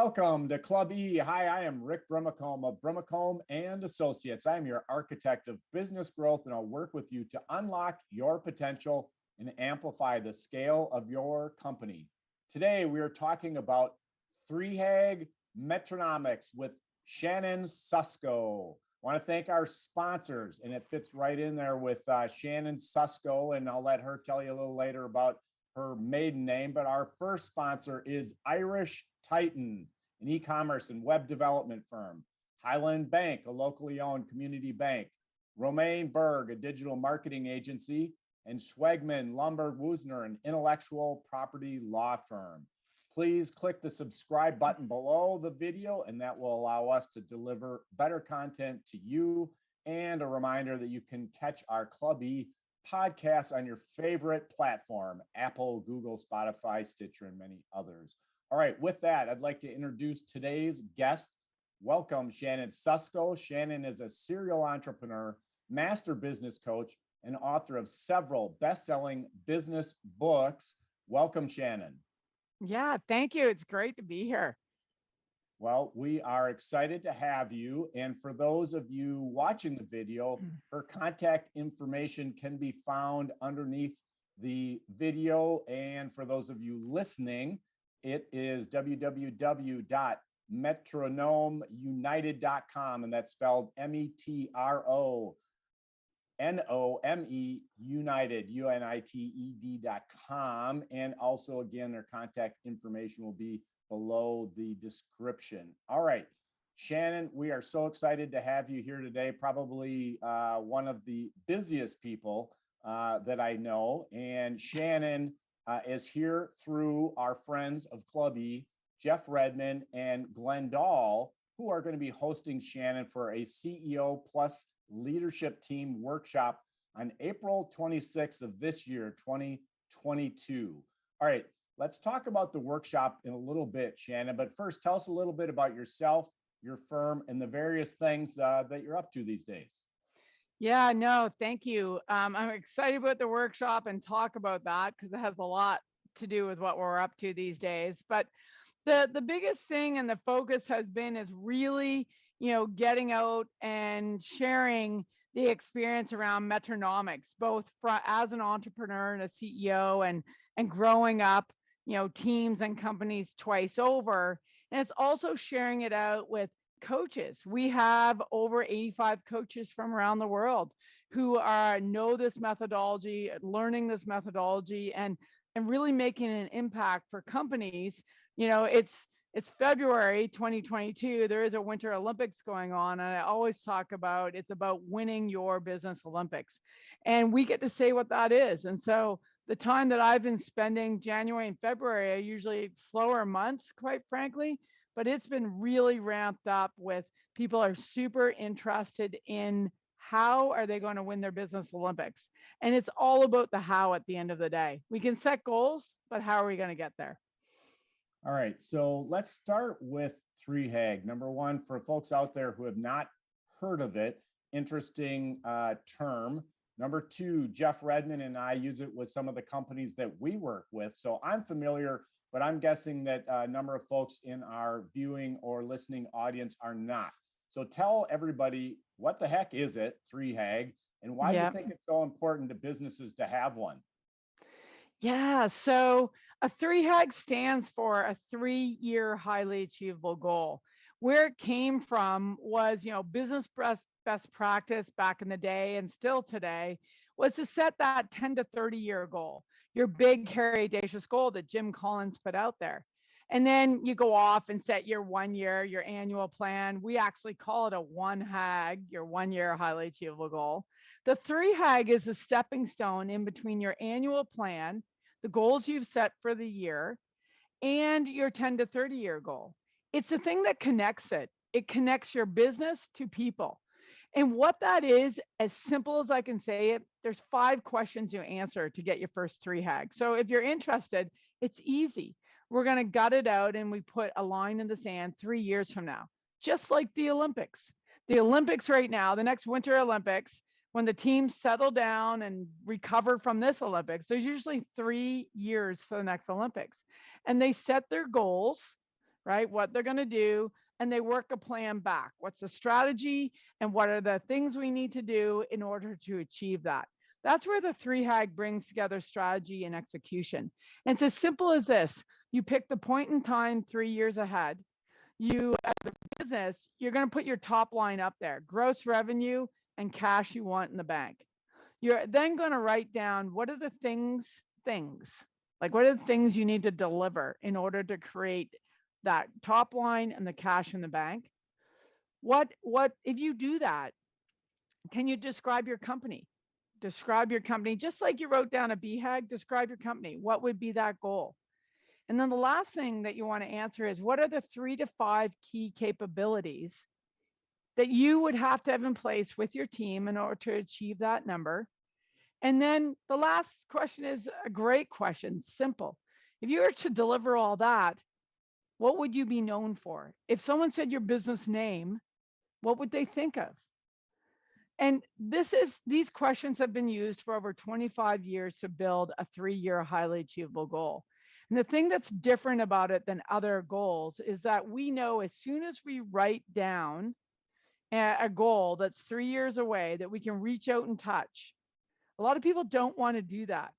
Welcome to Club E. Hi, I am Rick Brimacombe of Brimacombe and Associates. I'm your architect of business growth, and I'll work with you to unlock your potential and amplify the scale of your company. Today, we are talking about 3HAG Metronomics with Shannon Susko. I want to thank our sponsors, and it fits right in there with Shannon Susko, and I'll let her tell you a little later about her maiden name, but our first sponsor is Irish Titan, an e-commerce and web development firm, Highland Bank, a locally owned community bank, Romaine Berg, a digital marketing agency, and Schwegman, Lombard, Woosner, an intellectual property law firm. Please click the subscribe button below the video, and that will allow us to deliver better content to you. And a reminder that you can catch our Club E podcasts on your favorite platform, Apple, Google, Spotify, Stitcher, and many others. All right, with that, I'd like to introduce today's guest. Welcome, Shannon Susko. Shannon is a serial entrepreneur, master business coach, and author of several best-selling business books. Welcome, Shannon. Yeah, thank you. It's great to be here. Well, we are excited to have you. And for those of you watching the video, her contact information can be found underneath the video. And for those of you listening, it is www.metronomeunited.com, and that's spelled METRONOME United, UNITED.com. And also, again, their contact information will be below the description. All right, Shannon, we are so excited to have you here today. Probably one of the busiest people that I know. And Shannon is here through our friends of Club E, Jeff Redmond and Glenn Dahl, who are going to be hosting Shannon for a CEO plus leadership team workshop on April 26th of this year, 2022. All right. Let's talk about the workshop in a little bit, Shannon, but first tell us a little bit about yourself, your firm, and the various things that you're up to these days. Yeah, no, thank you. I'm excited about the workshop and talk about that because it has a lot to do with what we're up to these days. But the biggest thing and the focus has been is really, getting out and sharing the experience around Metronomics, both as an entrepreneur and a CEO and growing up, teams and companies twice over. And it's also sharing it out with coaches. We have over 85 coaches from around the world who know this methodology, learning this methodology, and really making an impact for companies. It's February 2022. There is a Winter Olympics going on, and I always talk about it's about winning your business Olympics, and we get to say what that is. And so the time that I've been spending, January and February, are usually slower months, quite frankly, but it's been really ramped up with people are super interested in how are they going to win their business Olympics. And it's all about the how at the end of the day. We can set goals, but how are we going to get there? All right, so let's start with 3HAG. Number one, for folks out there who have not heard of it, interesting term. Number two, Jeff Redmond and I use it with some of the companies that we work with. So I'm familiar, but I'm guessing that a number of folks in our viewing or listening audience are not. So tell everybody, what the heck is it, 3HAG, and why do you think it's so important to businesses to have one? Yeah, so a 3HAG stands for a 3-year highly achievable goal. Where it came from was, business best practice back in the day and still today was to set that 10 to 30-year goal, your big, hairy, audacious goal that Jim Collins put out there. And then you go off and set your 1 year, your annual plan. We actually call it a 1HAG, your 1-year highly achievable goal. The 3HAG is a stepping stone in between your annual plan, the goals you've set for the year, and your 10 to 30-year goal. It's the thing that connects it. It connects your business to people. And what that is, as simple as I can say it, there's 5 questions you answer to get your first 3HAG. So if you're interested, it's easy. We're going to gut it out and we put a line in the sand 3 years from now, just like the Olympics. The Olympics right now, the next Winter Olympics, when the teams settle down and recover from this Olympics, there's usually 3 years for the next Olympics. And they set their goals right? What they're going to do, and they work a plan back. What's the strategy and what are the things we need to do in order to achieve that? That's where the 3HAG brings together strategy and execution. And it's as simple as this. You pick the point in time 3 years ahead. You, as a business, you're going to put your top line up there, gross revenue and cash you want in the bank. You're then going to write down what are the things, like what are the things you need to deliver in order to create that top line and the cash in the bank. What if you do that, can you describe your company? Describe your company, just like you wrote down a BHAG, describe your company. What would be that goal? And then the last thing that you want to answer is what are the 3 to 5 key capabilities that you would have to have in place with your team in order to achieve that number? And then the last question is a great question, simple. If you were to deliver all that, what would you be known for? If someone said your business name, what would they think of? And these questions have been used for over 25 years to build a 3-year highly achievable goal. And the thing that's different about it than other goals is that we know as soon as we write down a goal that's 3 years away that we can reach out and touch. A lot of people don't want to do that.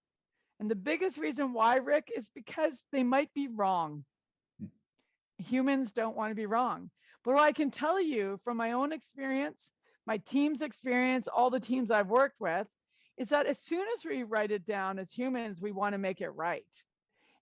And the biggest reason why, Rick, is because they might be wrong. Humans don't want to be wrong. But what I can tell you from my own experience, my team's experience, all the teams I've worked with, is that as soon as we write it down as humans, we want to make it right.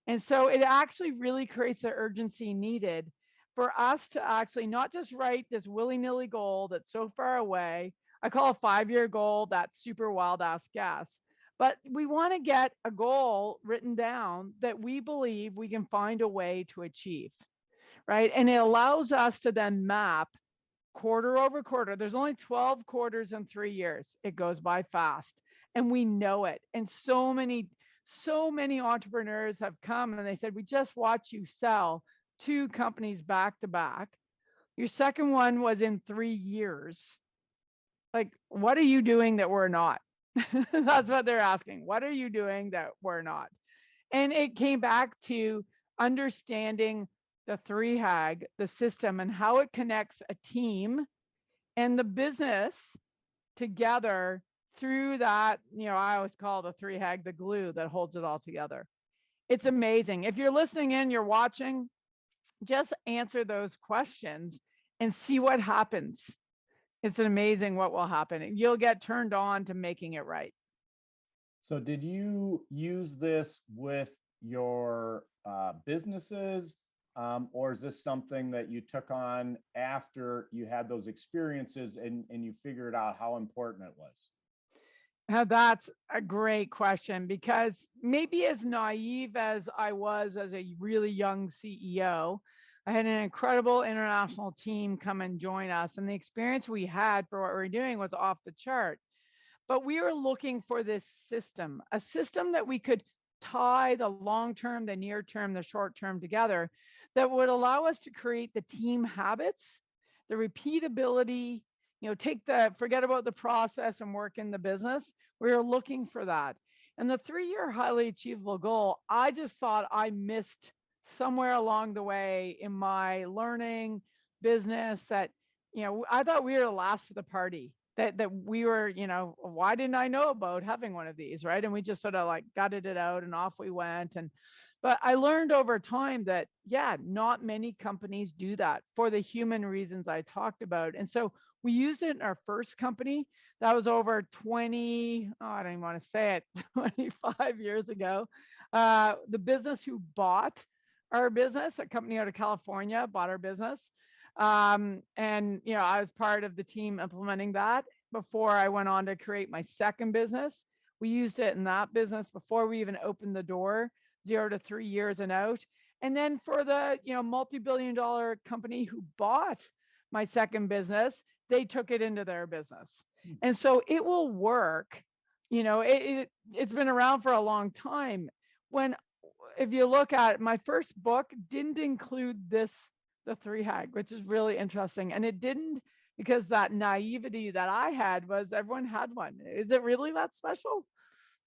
And so it actually really creates the urgency needed for us to actually not just write this willy-nilly goal that's so far away. I call a 5-year goal that's super wild ass guess. But we want to get a goal written down that we believe we can find a way to achieve, right? And it allows us to then map quarter over quarter. There's only 12 quarters in 3 years. It goes by fast, and we know it. And so many entrepreneurs have come and they said, we just watched you sell 2 companies back to back. Your second one was in 3 years. Like, what are you doing that we're not? That's what they're asking. What are you doing that we're not? And it came back to understanding the 3HAG, the system, and how it connects a team and the business together through that. I always call the 3HAG the glue that holds it all together. It's amazing. If you're listening in, you're watching, just answer those questions and see what happens. It's amazing what will happen. You'll get turned on to making it right. So did you use this with your businesses, or is this something that you took on after you had those experiences and you figured out how important it was? That's a great question, because maybe as naive as I was as a really young CEO, I had an incredible international team come and join us. And the experience we had for what we were doing was off the chart. But we were looking for this system, a system that we could tie the long term, the near term, the short term together, that would allow us to create the team habits, the repeatability, forget about the process and work in the business. We were looking for that. And the 3-year highly achievable goal, I just thought I missed somewhere along the way in my learning business that, I thought we were the last of the party. That we were, why didn't I know about having one of these, right? And we just sort of like gutted it out and off we went. But I learned over time that, not many companies do that for the human reasons I talked about. And so we used it in our first company. That was over 20, I don't even want to say it, 25 years ago. The business who bought our business, a company out of California, bought our business. And, I was part of the team implementing that before I went on to create my second business. We used it in that business before we even opened the door, 0 to 3 years and out. And then for the, multi-billion-dollar company who bought my second business, they took it into their business. And so it will work. It's been around for a long time. If you look at it, my first book didn't include the 3HAG, which is really interesting. And it didn't, because that naivety that I had was everyone had one. Is it really that special?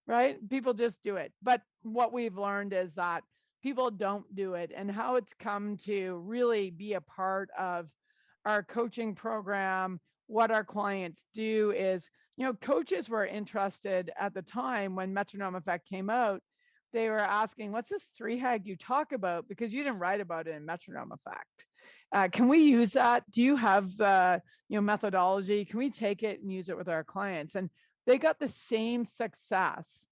Right? People just do it. But what we've learned is that people don't do it, and how it's come to really be a part of our coaching program. What our clients do is, coaches were interested at the time when Metronome Effect came out. They were asking, what's this 3HAG you talk about? Because you didn't write about it in Metronome Effect. Can we use that? Do you have the methodology? Can we take it and use it with our clients? And they got the same success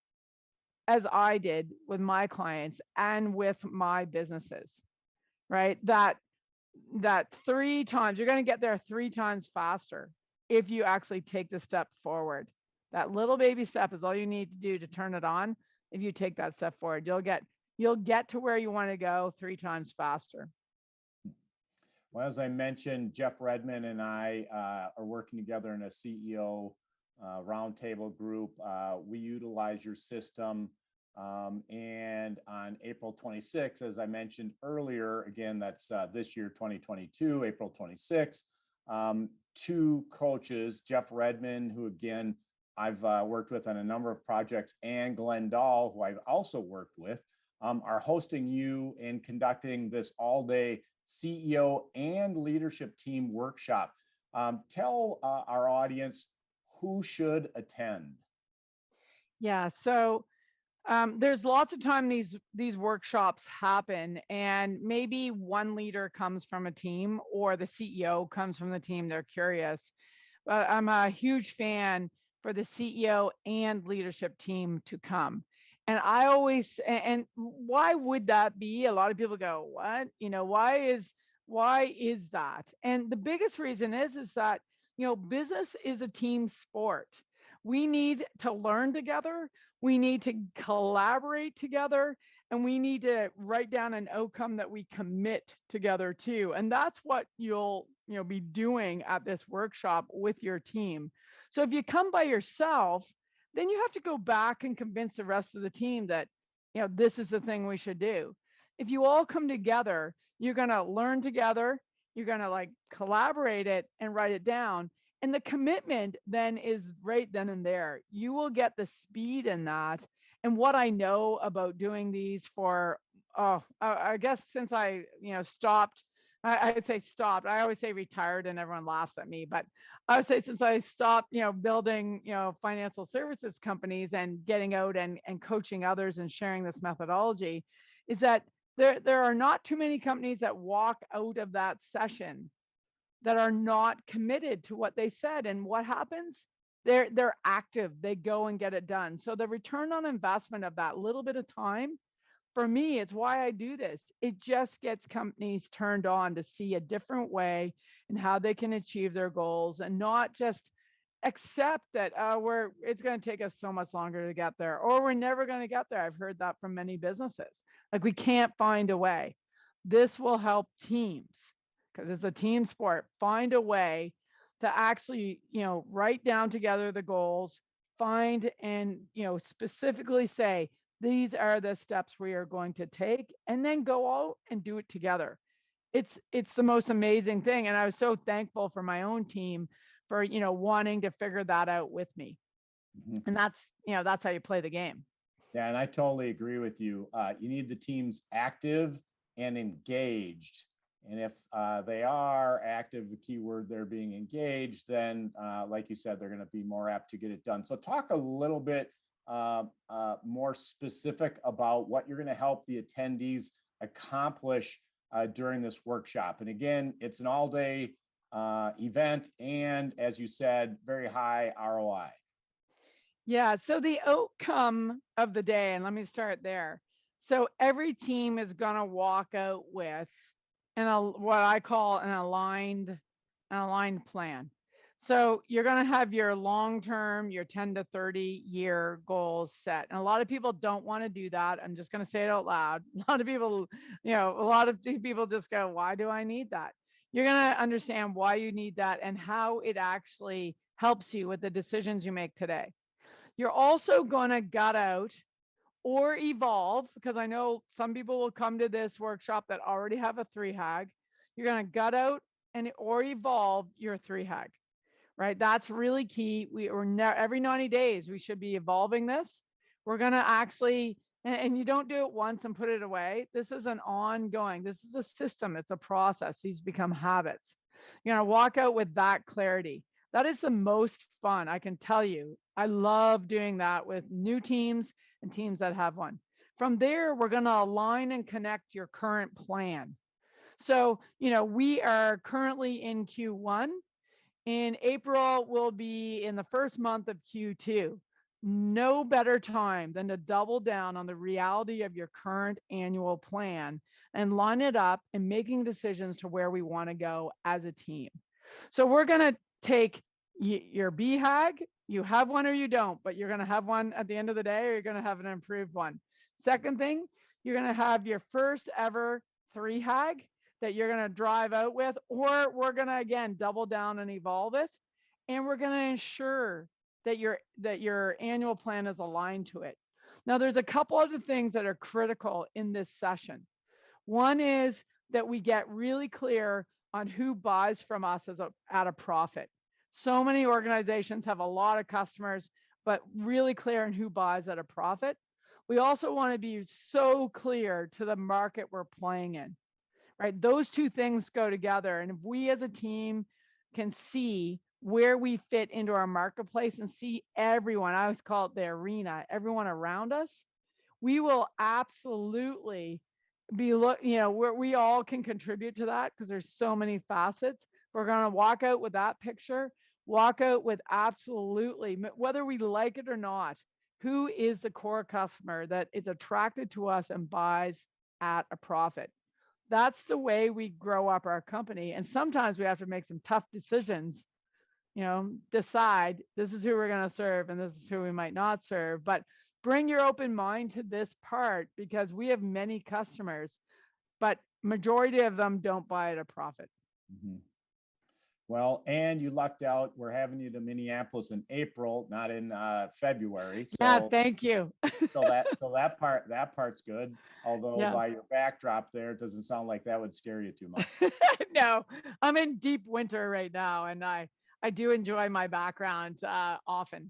as I did with my clients and with my businesses, right? That 3 times, you're going to get there 3 times faster if you actually take the step forward. That little baby step is all you need to do to turn it on. If you take that step forward, you'll get to where you want to go 3 times faster. Well, as I mentioned, Jeff Redmond and I are working together in a CEO roundtable group. We utilize your system. And on April 26th, as I mentioned earlier, again, that's this year, 2022, April 26th, 2 coaches, Jeff Redmond, who again, I've worked with on a number of projects, and Glenn Dahl, who I've also worked with, are hosting you and conducting this all-day CEO and leadership team workshop. Tell our audience who should attend. Yeah, so there's lots of time these workshops happen, and maybe one leader comes from a team or the CEO comes from the team. They're curious, but I'm a huge fan for the CEO and leadership team to come. And I always, and why would that be? A lot of people go, what? Why is that? And the biggest reason is that, business is a team sport. We need to learn together. We need to collaborate together, and we need to write down an outcome that we commit together to. And that's what you'll be doing at this workshop with your team. So if you come by yourself, then you have to go back and convince the rest of the team that, this is the thing we should do. If you all come together, you're going to learn together, you're going to collaborate it and write it down. And the commitment then is right then and there. You will get the speed in that. And what I know about doing these for, I guess since I, stopped, I'd say stopped. I always say retired and everyone laughs at me, but I would say since I stopped, building, financial services companies and getting out and coaching others and sharing this methodology, is that there are not too many companies that walk out of that session that are not committed to what they said. And what happens? They're active. They go and get it done. So the return on investment of that little bit of time, for me, it's why I do this. It just gets companies turned on to see a different way and how they can achieve their goals, and not just accept that it's going to take us so much longer to get there, or we're never going to get there. I've heard that from many businesses. We can't find a way. This will help teams, because it's a team sport, find a way to actually, write down together the goals, find and, specifically say, these are the steps we are going to take, and then go out and do it together. It's the most amazing thing. And I was so thankful for my own team for, wanting to figure that out with me. Mm-hmm. And that's how you play the game. Yeah, and I totally agree with you. You need the teams active and engaged. And if they are active, the key word there being engaged, then like you said, they're going to be more apt to get it done. So talk a little bit more specific about what you're going to help the attendees accomplish during this workshop. And again, it's an all-day event, and as you said, very high ROI. Yeah, so the outcome of the day, and let me start there. So every team is going to walk out with what I call an aligned plan. So you're going to have your long-term, your 10 to 30 year goals set. And a lot of people don't want to do that. I'm just going to say it out loud. A lot of people just go, why do I need that? You're going to understand why you need that and how it actually helps you with the decisions you make today. You're also going to gut out or evolve, because I know some people will come to this workshop that already have a 3HAG. You're going to gut out or evolve your 3HAG, right? That's really key. Every 90 days, we should be evolving this. We're going to actually And you don't do it once and put it away. This is an ongoing, this is a system, it's a process. These become habits. You're going to walk out with that clarity. That is the most fun, I can tell you. I love doing that with new teams and teams that have one. From there, we're going to align and connect your current plan. So, we are currently in Q1. In April, we'll be in the first month of Q2. No better time than to double down on the reality of your current annual plan and line it up and making decisions to where we want to go as a team. So we're going to take your BHAG. You have one or you don't, but you're going to have one at the end of the day, or you're going to have an improved one. Second thing, you're going to have your first ever 3HAG that you're going to drive out with, or we're going to, again, double down and evolve it. And we're going to ensure that your annual plan is aligned to it. Now, there's a couple of the things that are critical in this session. One is that we get really clear on who buys from us at a profit. So many organizations have a lot of customers, but really clear on who buys at a profit. We also want to be so clear to the market we're playing in, right? Those two things go together. And if we as a team can see where we fit into our marketplace and see everyone, I always call it the arena, everyone around us, we will absolutely be where we all can contribute to that, because there's so many facets. We're going to walk out with that picture, walk out with absolutely, whether we like it or not, who is the core customer that is attracted to us and buys at a profit. That's the way we grow up our company. And sometimes we have to make some tough decisions, decide this is who we're going to serve and this is who we might not serve. But bring your open mind to this part, because we have many customers, but majority of them don't buy at a profit. Mm-hmm. Well, and you lucked out. We're having you to Minneapolis in April, not in February. So yeah, thank you. so that part's good. Although yes. By your backdrop there, it doesn't sound like that would scare you too much. No, I'm in deep winter right now, and I do enjoy my background often.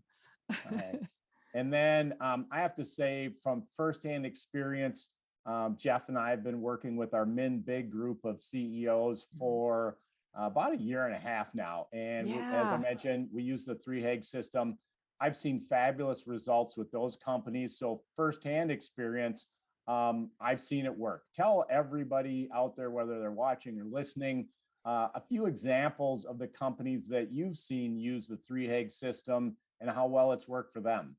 All right. And then I have to say, from firsthand experience, Jeff and I have been working with our Min Big group of CEOs for about a year and a half now. And as I mentioned, we use the 3HAG system. I've seen fabulous results with those companies. So firsthand experience, I've seen it work. Tell everybody out there, whether they're watching or listening, a few examples of the companies that you've seen use the 3HAG system and how well it's worked for them.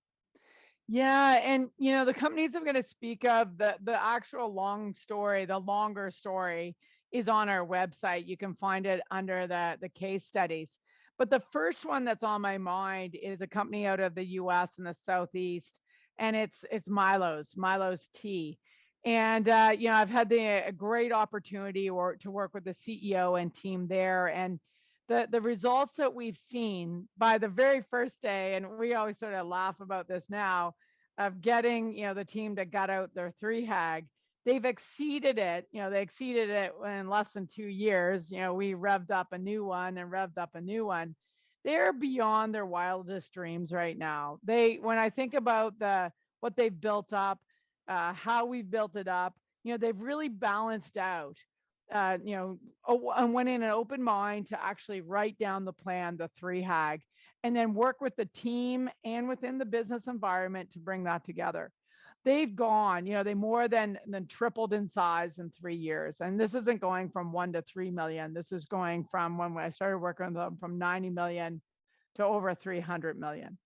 Yeah, and the companies I'm going to speak of, the actual the longer story is on our website. You can find it under the case studies. But the first one that's on my mind is a company out of the US in the Southeast, and it's Milo's Tea. And I've had a great opportunity to work with the CEO and team there, and the results that we've seen by the very first day, and we always sort of laugh about this now, of getting the team that got out their 3HAG, they've exceeded it. They exceeded it in less than 2 years. We revved up a new one and revved up a new one. They're beyond their wildest dreams right now. When I think about what they've built up, how we've built it up, they've really balanced out. And went in an open mind to actually write down the plan, the 3HAG, and then work with the team and within the business environment to bring that together. They've gone, they more than tripled in size in 3 years. And this isn't going from 1 to 3 million. This is going from, when I started working with them, from 90 million to over 300 million,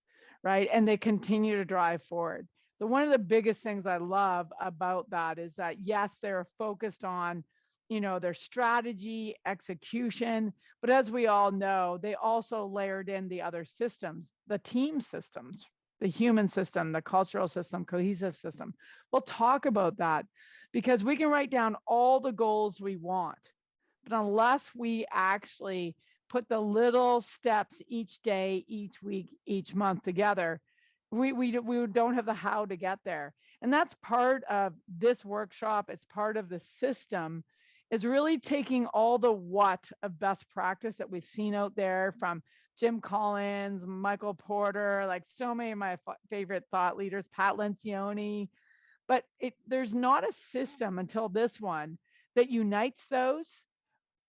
right? And they continue to drive forward. One of the biggest things I love about that is that, yes, they're focused on their strategy, execution. But as we all know, they also layered in the other systems, the team systems, the human system, the cultural system, cohesive system. We'll talk about that, because we can write down all the goals we want, but unless we actually put the little steps each day, each week, each month together, we don't have the how to get there. And that's part of this workshop. It's part of the system, is really taking all the what of best practice that we've seen out there from Jim Collins, Michael Porter, like so many of my favorite thought leaders, Pat Lencioni, But there's not a system until this one that unites those,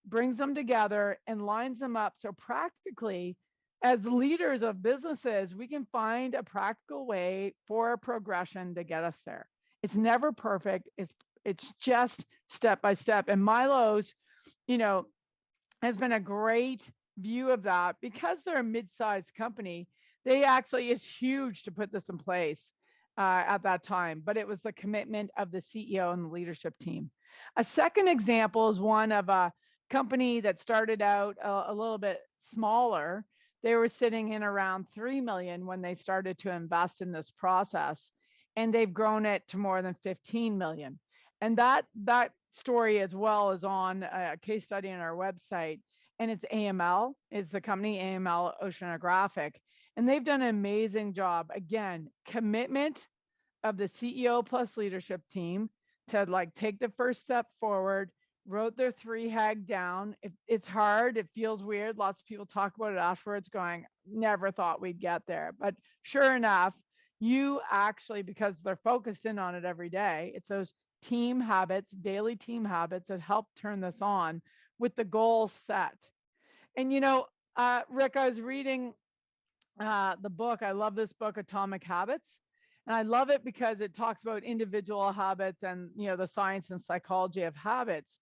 brings them together, and lines them up. So practically, as leaders of businesses, we can find a practical way for a progression to get us there. It's never perfect. It's just step by step. And Milo's, you know, has been a great view of that because they're a mid-sized company. They actually is huge to put this in place at that time, but it was the commitment of the CEO and the leadership team. A second example is one of a company that started out a little bit smaller. They were sitting in around 3 million when they started to invest in this process, and they've grown it to more than 15 million. And that story as well is on a case study on our website. And it's AML is the company, AML Oceanographic. And they've done an amazing job. Again, commitment of the CEO plus leadership team to like take the first step forward, wrote their 3HAG down. It's hard. It feels weird. Lots of people talk about it afterwards going, never thought we'd get there. But sure enough, you actually, because they're focused in on it every day, it's those team habits, daily team habits that help turn this on with the goal set. And, Rick, I was reading the book. I love this book, Atomic Habits. And I love it because it talks about individual habits and, the science and psychology of habits.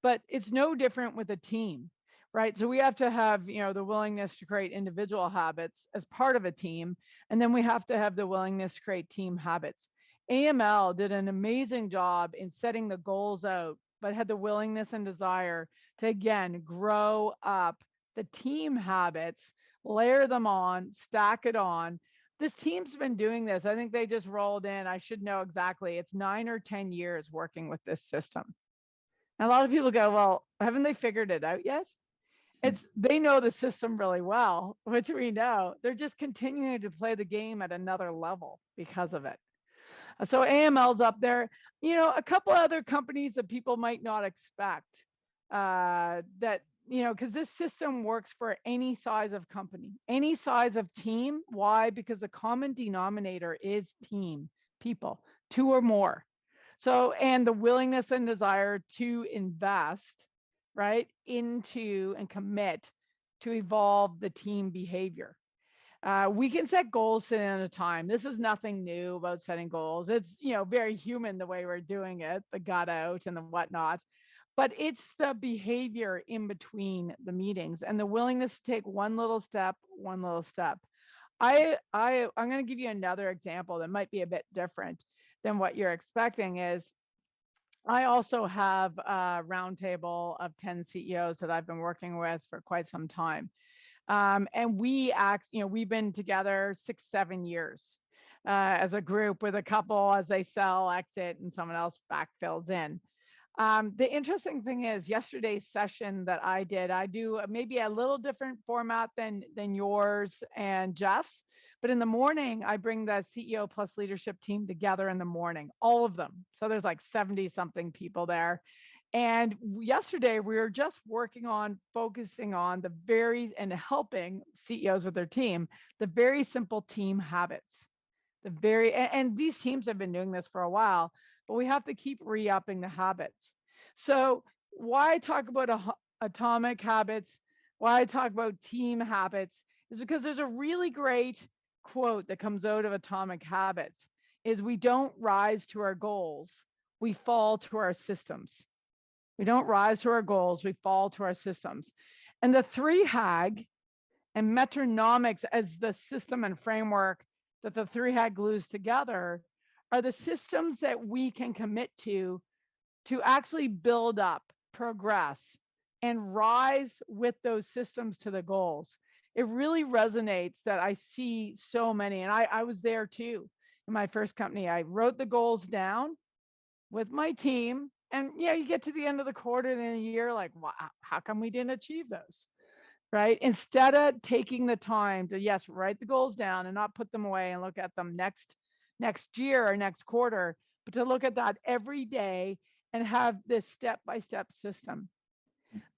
But it's no different with a team, right? So we have to have, the willingness to create individual habits as part of a team. And then we have to have the willingness to create team habits. AML did an amazing job in setting the goals out, but had the willingness and desire to, again, grow up the team habits, layer them on, stack it on. This team's been doing this. I think they just rolled in. I should know exactly. It's 9 or 10 years working with this system. And a lot of people go, well, haven't they figured it out yet? They know the system really well, which we know. They're just continuing to play the game at another level because of it. So AML's up there. A couple other companies that people might not expect that, because this system works for any size of company, any size of team. Why? Because the common denominator is team, people, 2 or more. So, and the willingness and desire to invest, right, into and commit to evolve the team behavior. We can set goals at a time. This is nothing new about setting goals. It's, very human the way we're doing it, the gut out and the whatnot. But it's the behavior in between the meetings and the willingness to take one little step, one little step. I'm going to give you another example that might be a bit different than what you're expecting. Is I also have a roundtable of 10 CEOs that I've been working with for quite some time. And we've been together 6-7 years as a group, with a couple as they sell, exit, and someone else backfills in. The interesting thing is, yesterday's session that I do maybe a little different format than yours and Jeff's. But in the morning, I bring the CEO plus leadership team together in the morning, all of them. So there's like 70 something people there. And yesterday we were just working on focusing on and helping CEOs with their team, the very simple team habits. And these teams have been doing this for a while, but we have to keep re-upping the habits. So why I talk about atomic habits, why I talk about team habits, is because there's a really great quote that comes out of Atomic Habits, is we don't rise to our goals, we fall to our systems. We don't rise to our goals, we fall to our systems. And the 3HAG and Metronomics as the system and framework that the 3HAG glues together are the systems that we can commit to actually build up, progress, and rise with those systems to the goals. It really resonates that I see so many, and I was there too in my first company. I wrote the goals down with my team, and you get to the end of the quarter and the year, like, wow, how come we didn't achieve those? Right? Instead of taking the time to, yes, write the goals down and not put them away and look at them next year or next quarter, but to look at that every day and have this step-by-step system.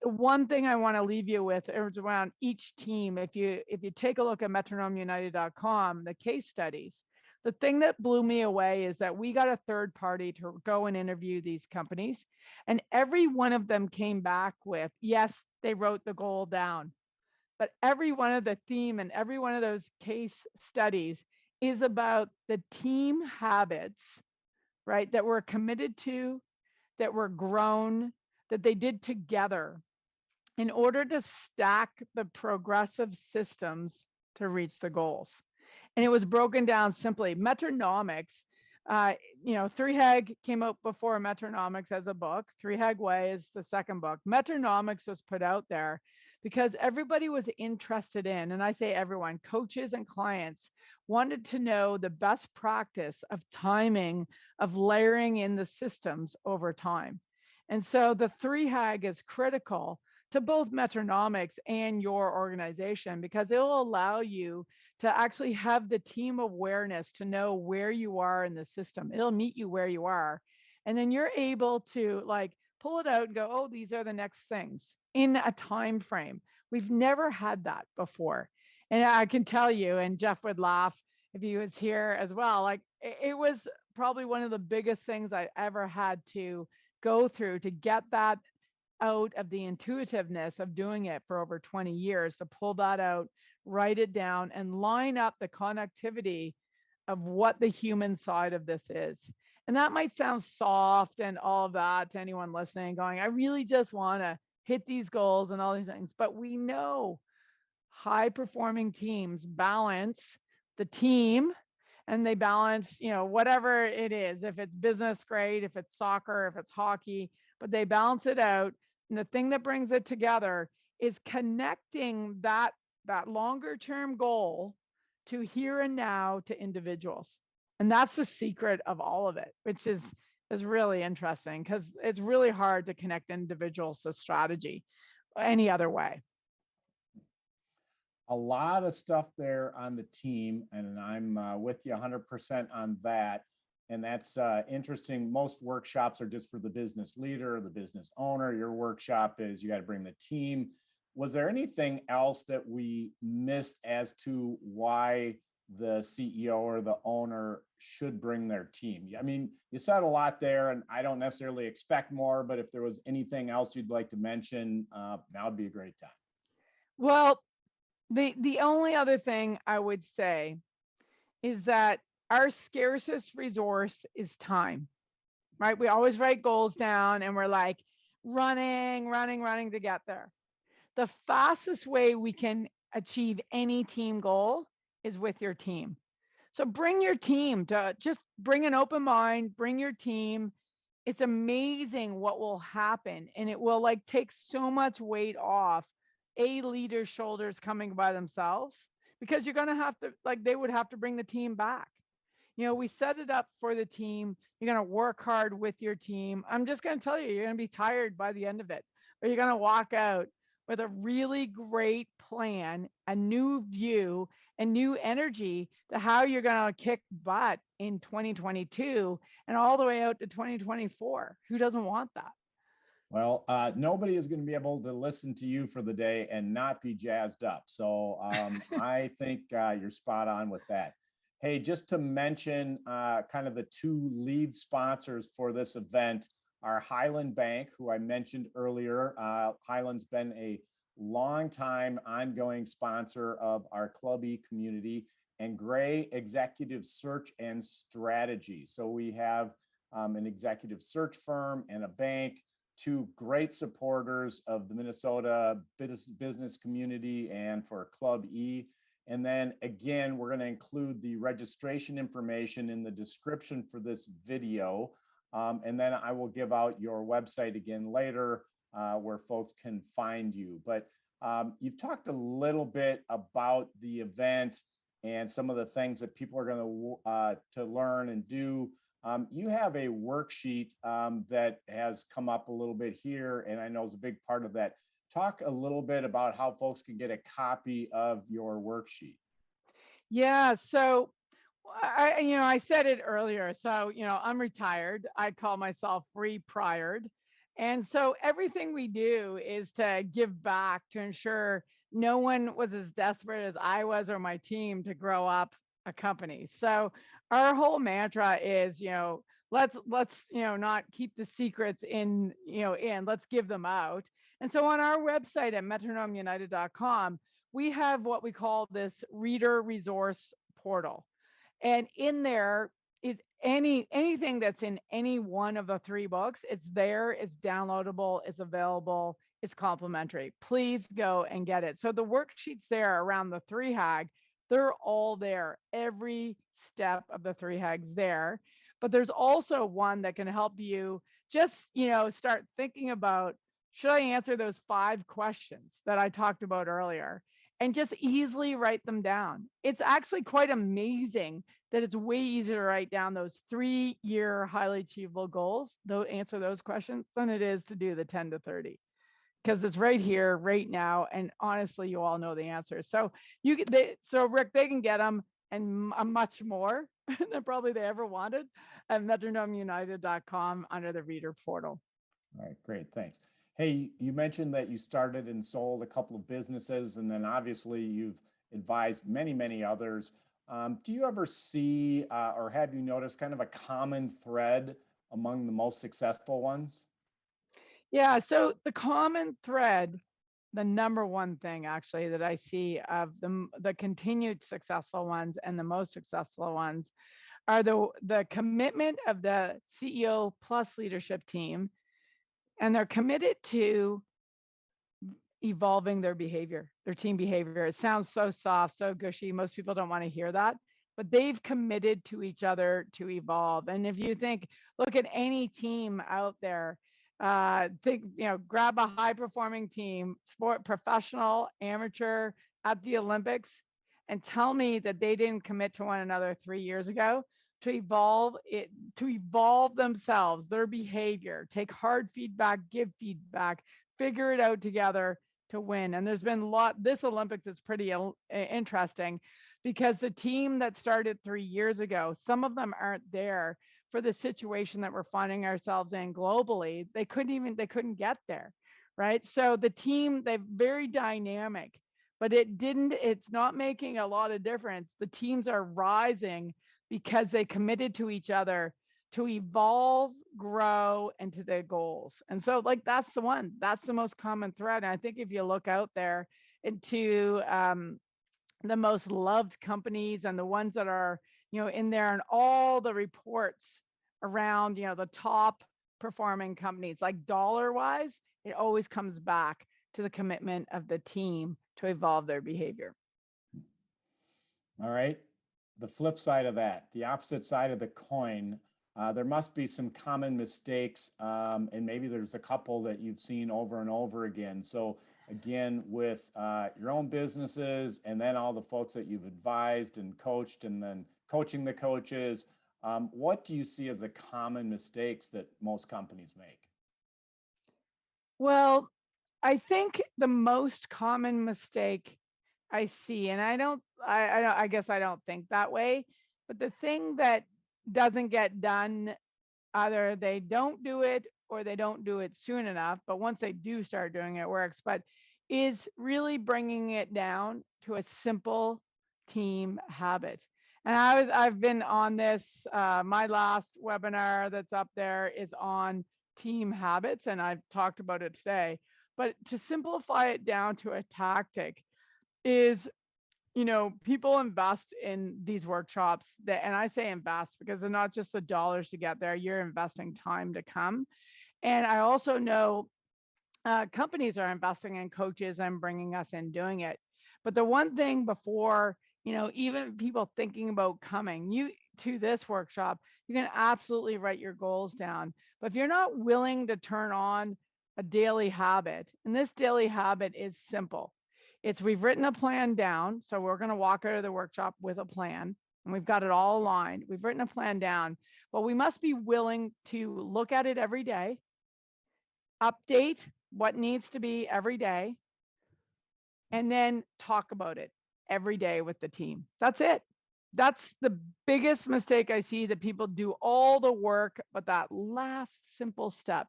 The one thing I want to leave you with is around each team. If you take a look at metronomeunited.com, the case studies, the thing that blew me away is that we got a third party to go and interview these companies, and every one of them came back with, yes, they wrote the goal down, but every one of the theme and every one of those case studies is about the team habits, right, that were committed to, that were grown, that they did together in order to stack the progressive systems to reach the goals. And it was broken down simply. Metronomics, uh, 3HAG came out before Metronomics as a book. 3HAG Way is the second book. Metronomics was put out there because everybody was interested in, and I say everyone, coaches and clients wanted to know the best practice of timing, of layering in the systems over time. And so the 3HAG is critical to both Metronomics and your organization because it will allow you to actually have the team awareness to know where you are in the system. It'll meet you where you are. And then you're able to like pull it out and go, oh, these are the next things in a time frame. We've never had that before. And I can tell you, and Jeff would laugh if he was here as well, like it was probably one of the biggest things I ever had to go through to get that out of the intuitiveness of doing it for over 20 years, to pull that out, write it down, and line up the connectivity of what the human side of this is. And that might sound soft and all of that to anyone listening, going, I really just want to hit these goals and all these things. But we know high performing teams balance the team, and they balance, whatever it is. If it's business, great. If it's soccer, if it's hockey, but they balance it out. And the thing that brings it together is connecting that longer term goal to here and now to individuals. And that's the secret of all of it, which is really interesting because it's really hard to connect individuals to strategy any other way. A lot of stuff there on the team, and I'm with you 100% on that. And that's interesting. Most workshops are just for the business leader, the business owner. Your workshop is you got to bring the team. Was there anything else that we missed as to why the CEO or the owner should bring their team? I mean, you said a lot there, and I don't necessarily expect more, but if there was anything else you'd like to mention, now would be a great time. Well, the only other thing I would say is that our scarcest resource is time, right? We always write goals down and we're like running to get there. The fastest way we can achieve any team goal is with your team. So bring your team, to just bring an open mind, bring your team. It's amazing what will happen, and it will like take so much weight off a leader's shoulders coming by themselves, because you're going to have to, like, they would have to bring the team back. We set it up for the team. You're going to work hard with your team. I'm just going to tell you, you're going to be tired by the end of it, but you're going to walk out with a really great plan, a new view, and new energy to how you're going to kick butt in 2022 and all the way out to 2024. Who doesn't want that? Well, nobody is going to be able to listen to you for the day and not be jazzed up. So I think you're spot on with that. Hey, just to mention kind of the two lead sponsors for this event are Highland Bank, who I mentioned earlier. Highland's been a long-time ongoing sponsor of our Club E community, and Gray Executive Search and Strategy. So we have an executive search firm and a bank, two great supporters of the Minnesota business community and for Club E. And then again, we're going to include the registration information in the description for this video. And then I will give out your website again later where folks can find you. But you've talked a little bit about the event and some of the things that people are going to learn and do. You have a worksheet that has come up a little bit here, and I know is a big part of that. Talk a little bit about how folks can get a copy of your worksheet. Yeah, so I said it earlier. So, I'm retired. I call myself free-prired. And so everything we do is to give back to ensure no one was as desperate as I was or my team to grow up a company. So our whole mantra is, let's not keep the secrets in, let's give them out. And so on our website at metronomiunited.com, we have what we call this reader resource portal. And in there is anything that's in any one of the 3 books. It's there, it's downloadable, it's available, it's complimentary. Please go and get it. So the worksheets there around the 3HAG, they're all there. Every step of the 3HAG's there. But there's also one that can help you just, start thinking about, should I answer those 5 questions that I talked about earlier? And just easily write them down. It's actually quite amazing that it's way easier to write down those 3-year highly achievable goals, though answer those questions, than it is to do the 10 to 30. Because it's right here, right now, and honestly, you all know the answers. So Rick, they can get them and much more than probably they ever wanted at metronomiunited.com under the reader portal. All right, great, thanks. Hey, you mentioned that you started and sold a couple of businesses, and then obviously you've advised many, many others. Do you ever see or have you noticed kind of a common thread among the most successful ones? Yeah, so the common thread, the number one thing actually that I see of the continued successful ones and the most successful ones are the commitment of the CEO plus leadership team, and they're committed to evolving their behavior, their team behavior. It sounds so soft, so gushy. Most people don't want to hear that, but they've committed to each other to evolve. And if you look at any team out there, grab a high performing team, sport, professional, amateur, at the Olympics, and tell me that they didn't commit to one another 3 years ago to evolve themselves, their behavior, take hard feedback, give feedback, figure it out together to win. And there's been this Olympics is pretty interesting because the team that started 3 years ago, some of them aren't there for the situation that we're finding ourselves in globally. They couldn't get there, right? So the team, they're very dynamic, but it's not making a lot of difference. The teams are rising because they committed to each other to evolve, grow, and to their goals. And so that's the one, that's the most common thread. And I think if you look out there into the most loved companies and the ones that are, in there and all the reports around, the top performing companies, like dollar wise, it always comes back to the commitment of the team to evolve their behavior. All right. The flip side of that, the opposite side of the coin, there must be some common mistakes, and maybe there's a couple that you've seen over and over again. So again, with your own businesses and then all the folks that you've advised and coached and then coaching the coaches, what do you see as the common mistakes that most companies make? Well, I think the most common mistake I see, and I guess I don't think that way, but the thing that doesn't get done, either they don't do it or they don't do it soon enough, but once they do start doing it, it works, but is really bringing it down to a simple team habit. And I've been on this, my last webinar that's up there is on team habits, and I've talked about it today. But to simplify it down to a tactic is, people invest in these workshops and I say invest because they're not just the dollars to get there, you're investing time to come. And I also know companies are investing in coaches and bringing us in doing it. But the one thing before, even people thinking about coming to this workshop, you can absolutely write your goals down. But if you're not willing to turn on a daily habit, and this daily habit is simple, we've written a plan down. So we're going to walk out of the workshop with a plan and we've got it all aligned. We've written a plan down, but we must be willing to look at it every day, update what needs to be every day, and then talk about it every day with the team. That's it. That's the biggest mistake I see, that people do all the work, but that last simple step,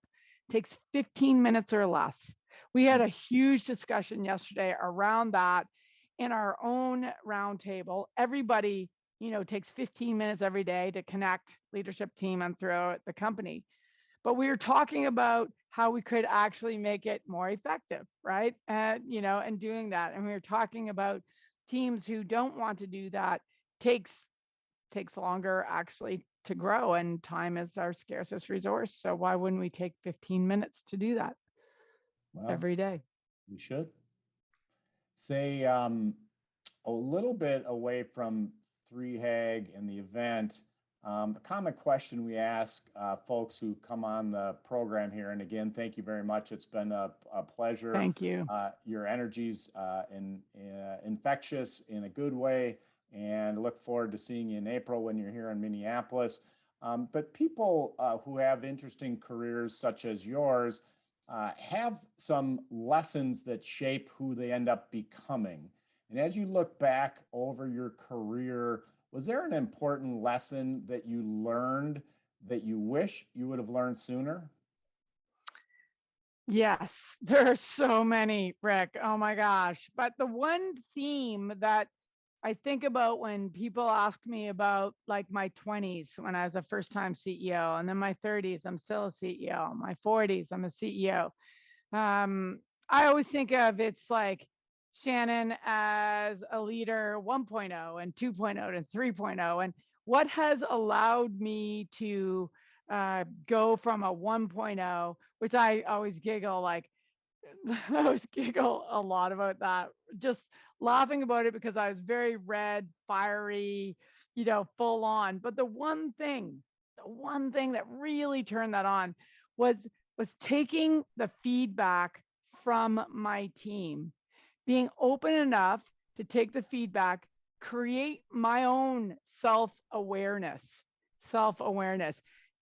takes 15 minutes or less. We had a huge discussion yesterday around that in our own roundtable. Everybody, takes 15 minutes every day to connect leadership team and throughout the company. But we were talking about how we could actually make it more effective, right? And doing that. And we were talking about teams who don't want to do that takes longer actually to grow, and time is our scarcest resource. So why wouldn't we take 15 minutes to do that every day? We should. Say a little bit away from 3HAG and the event, a common question we ask folks who come on the program here, and again, thank you very much. It's been a pleasure. Thank you. Your energy's infectious in a good way, and look forward to seeing you in April when you're here in Minneapolis. But people who have interesting careers such as yours have some lessons that shape who they end up becoming. And as you look back over your career, was there an important lesson that you learned that you wish you would have learned sooner? Yes, there are so many, Rick. Oh my gosh. But the one theme that I think about when people ask me about like my 20s when I was a first time CEO, and then my 30s, I'm still a CEO, my 40s, I'm a CEO. I always think of it's like Shannon as a leader 1.0 and 2.0 and 3.0. And what has allowed me to go from a 1.0, which I always giggle like, I always giggle a lot about that, just laughing about it because I was very red, fiery, full on. But the one thing that really turned that on was taking the feedback from my team, being open enough to take the feedback, create my own self-awareness.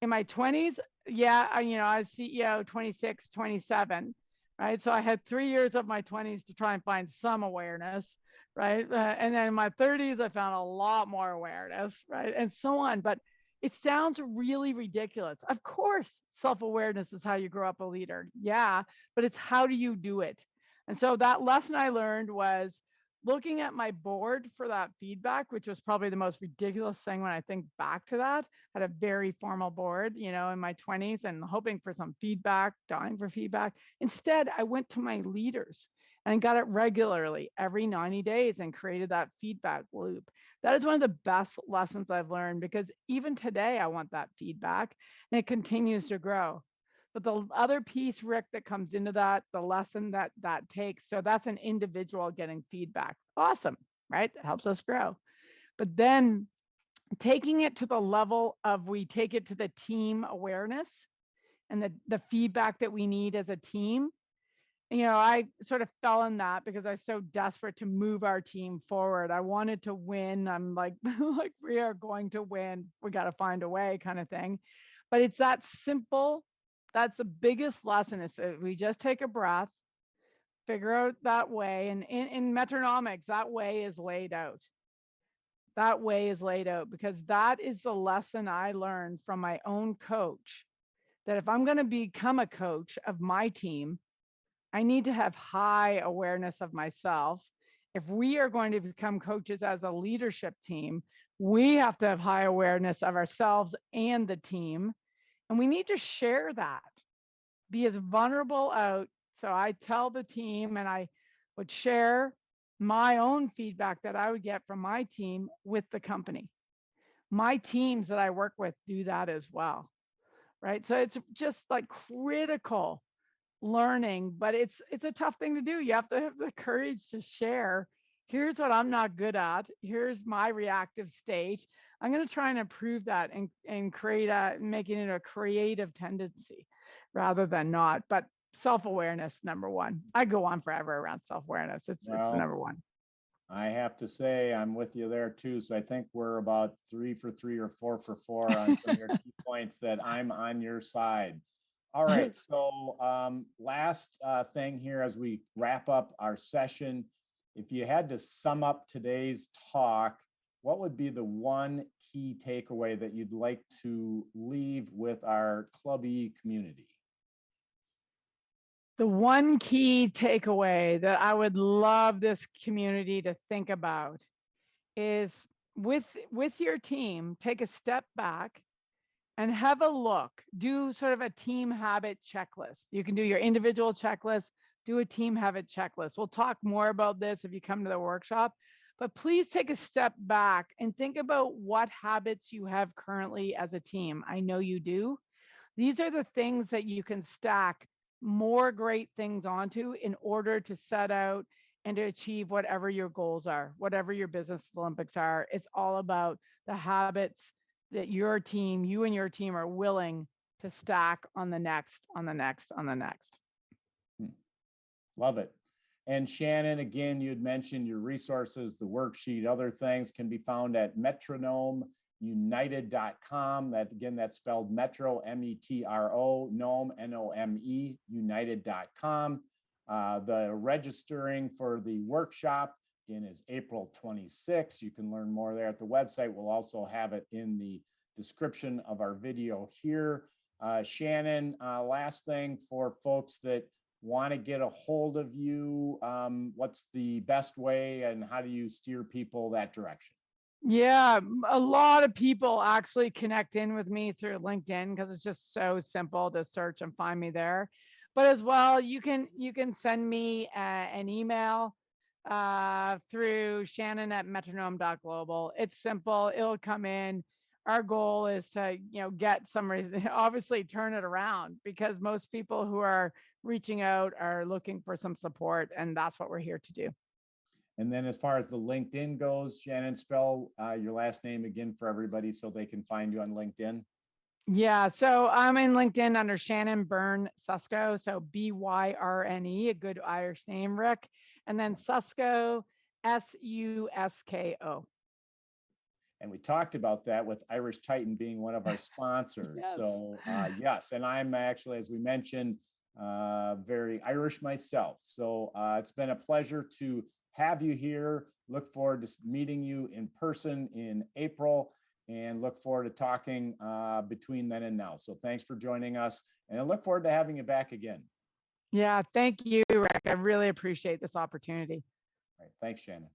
In my 20s, yeah, I was CEO 26, 27, right? So I had 3 years of my 20s to try and find some awareness, right? And then in my 30s, I found a lot more awareness, right? And so on. But it sounds really ridiculous. Of course, self-awareness is how you grow up a leader. Yeah, but it's how do you do it? And so that lesson I learned was looking at my board for that feedback, which was probably the most ridiculous thing when I think back to that. Had a very formal board, in my 20s and hoping for some feedback, dying for feedback. Instead, I went to my leaders and got it regularly every 90 days and created that feedback loop. That is one of the best lessons I've learned because even today, I want that feedback and it continues to grow. But the other piece, Rick, that comes into that, the lesson that takes, so that's an individual getting feedback. Awesome, right? That helps us grow. But then taking it to the level of we take it to the team awareness and the feedback that we need as a team. I sort of fell in that because I was so desperate to move our team forward. I wanted to win. I'm like, like we are going to win. We got to find a way kind of thing. But it's that simple. That's the biggest lesson is that we just take a breath, figure out that way. And in Metronomics, that way is laid out. That way is laid out because that is the lesson I learned from my own coach, that if I'm going to become a coach of my team, I need to have high awareness of myself. If we are going to become coaches as a leadership team, we have to have high awareness of ourselves and the team. And we need to share that, be as vulnerable out. So I tell the team and I would share my own feedback that I would get from my team with the company. My teams that I work with do that as well, right? So it's just like critical learning, but it's a tough thing to do. You have to have the courage to share. Here's what I'm not good at. Here's my reactive state. I'm going to try and improve that and create making it a creative tendency rather than not. But self-awareness, number one. I go on forever around self-awareness. It's the number one. I have to say I'm with you there too. So I think we're about 3 for 3 or 4 for 4 on some of your key points that I'm on your side. All right. So last thing here as we wrap up our session, if you had to sum up today's talk, what would be the one key takeaway that you'd like to leave with our Club E community? The one key takeaway that I would love this community to think about is with your team, take a step back and have a look. Do sort of a team habit checklist. You can do your individual checklist, do a team habit checklist. We'll talk more about this if you come to the workshop, but please take a step back and think about what habits you have currently as a team. I know you do. These are the things that you can stack more great things onto in order to set out and to achieve whatever your goals are, whatever your business Olympics are. It's all about the habits that your team, you and your team are willing to stack on the next, on the next, on the next. Love it. And Shannon, again, you had mentioned your resources, the worksheet, other things can be found at metronomeunited.com. That again, that's spelled Metro, M-E-T-R-O, Nome, N-O-M-E, united.com. The registering for the workshop, again, is April 26th. You can learn more there at the website. We'll also have it in the description of our video here. Shannon, last thing for folks that want to get a hold of you, what's the best way and how do you steer people that direction? Yeah, a lot of people actually connect in with me through LinkedIn because it's just so simple to search and find me there. But as well, you can send me an email through Shannon@metronome.global. It's simple. It'll come in. Our goal is to, get some, obviously turn it around, because most people who are reaching out are looking for some support, and that's what we're here to do. And then as far as the LinkedIn goes, Shannon, spell your last name again for everybody so they can find you on LinkedIn. Yeah, so I'm in LinkedIn under Shannon Byrne Susko, so B-Y-R-N-E, a good Irish name, Rick, and then Susko, S-U-S-K-O. And we talked about that with Irish Titan being one of our sponsors. Yes. So yes, and I'm actually, as we mentioned, very Irish myself. So it's been a pleasure to have you here. Look forward to meeting you in person in April and look forward to talking between then and now. So thanks for joining us and I look forward to having you back again. Yeah, thank you, Rick. I really appreciate this opportunity. All right, thanks, Shannon.